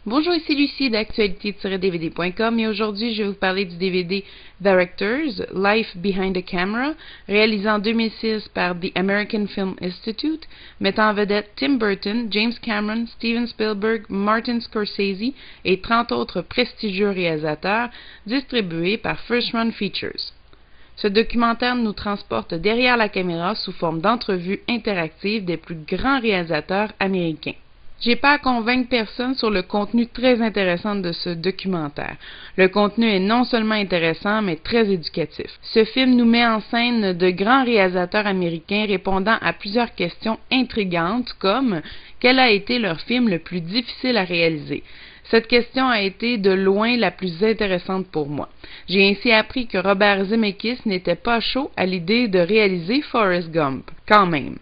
Bonjour, ici Lucie d'actualité-dvd.com et aujourd'hui je vais vous parler du DVD Directors, Life Behind the Camera, réalisé en 2006 par The American Film Institute, mettant en vedette Tim Burton, James Cameron, Steven Spielberg, Martin Scorsese et 30 autres prestigieux réalisateurs, distribué par First Run Features. Ce documentaire nous transporte derrière la caméra sous forme d'entrevues interactives des plus grands réalisateurs américains. J'ai pas à convaincre personne sur le contenu très intéressant de ce documentaire. Le contenu est non seulement intéressant, mais très éducatif. Ce film nous met en scène de grands réalisateurs américains répondant à plusieurs questions intrigantes comme « Quel a été leur film le plus difficile à réaliser ?» Cette question a été de loin la plus intéressante pour moi. J'ai ainsi appris que Robert Zemeckis n'était pas chaud à l'idée de réaliser Forrest Gump, quand même.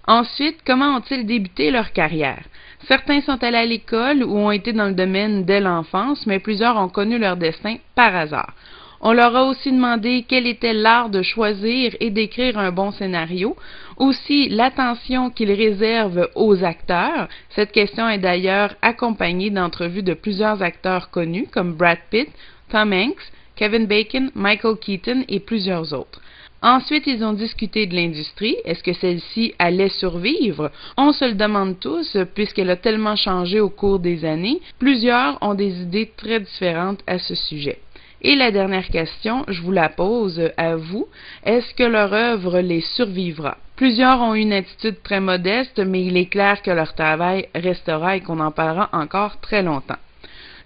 Ensuite, comment ont-ils débuté leur carrière? Certains sont allés à l'école ou ont été dans le domaine dès l'enfance, mais plusieurs ont connu leur destin par hasard. On leur a aussi demandé quel était l'art de choisir et d'écrire un bon scénario, aussi l'attention qu'ils réservent aux acteurs. Cette question est d'ailleurs accompagnée d'entrevues de plusieurs acteurs connus comme Brad Pitt, Tom Hanks, Kevin Bacon, Michael Keaton et plusieurs autres. Ensuite, ils ont discuté de l'industrie. Est-ce que celle-ci allait survivre? On se le demande tous, puisqu'elle a tellement changé au cours des années. Plusieurs ont des idées très différentes à ce sujet. Et la dernière question, je vous la pose à vous. Est-ce que leur œuvre les survivra? Plusieurs ont une attitude très modeste, mais il est clair que leur travail restera et qu'on en parlera encore très longtemps.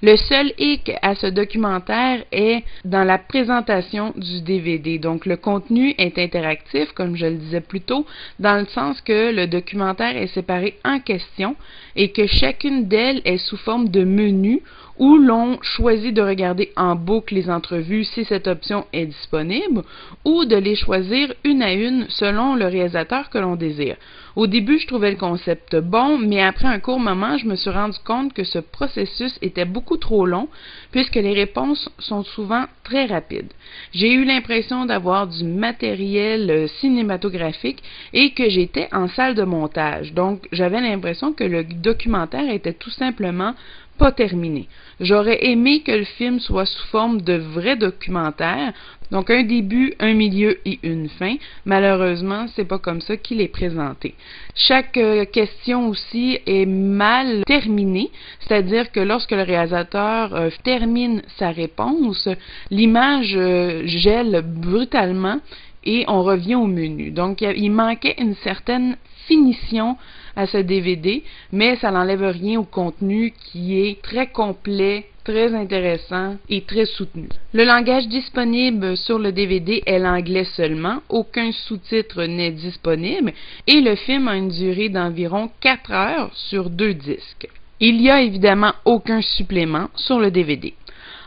Le seul hic à ce documentaire est dans la présentation du DVD. Donc, le contenu est interactif, comme je le disais plus tôt, dans le sens que le documentaire est séparé en questions et que chacune d'elles est sous forme de menu où l'on choisit de regarder en boucle les entrevues si cette option est disponible ou de les choisir une à une selon le réalisateur que l'on désire. Au début, je trouvais le concept bon, mais après un court moment, je me suis rendu compte que ce processus était beaucoup trop long puisque les réponses sont souvent très rapides. J'ai eu l'impression d'avoir du matériel cinématographique et que j'étais en salle de montage. Donc, j'avais l'impression que le documentaire était tout simplement pas terminé. J'aurais aimé que le film soit sous forme de vrai documentaire, donc un début, un milieu et une fin. Malheureusement, c'est pas comme ça qu'il est présenté. Chaque question aussi est mal terminée, c'est-à-dire que lorsque le réalisateur termine sa réponse, l'image gèle brutalement et on revient au menu. Donc, il manquait une certaine finition à ce DVD, mais ça n'enlève rien au contenu qui est très complet, très intéressant et très soutenu. Le langage disponible sur le DVD est l'anglais seulement, aucun sous-titre n'est disponible et le film a une durée d'environ 4 heures sur 2 disques. Il n'y a évidemment aucun supplément sur le DVD.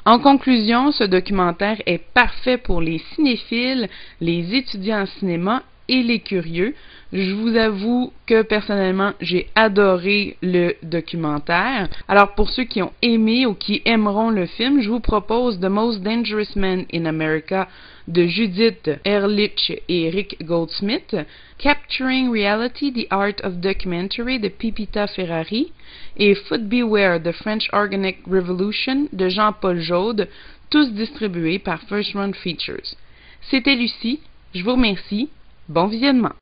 En conclusion, ce documentaire est parfait pour les cinéphiles, les étudiants en cinéma et les curieux. Je vous avoue que personnellement, j'ai adoré le documentaire. Alors pour ceux qui ont aimé ou qui aimeront le film, je vous propose The Most Dangerous Man in America de Judith Ehrlich et Rick Goldsmith, Capturing Reality, The Art of Documentary de Pipita Ferrari et Foot Beware, The French Organic Revolution de Jean-Paul Jaude, tous distribués par First Run Features. C'était Lucie, je vous remercie, bon visionnement.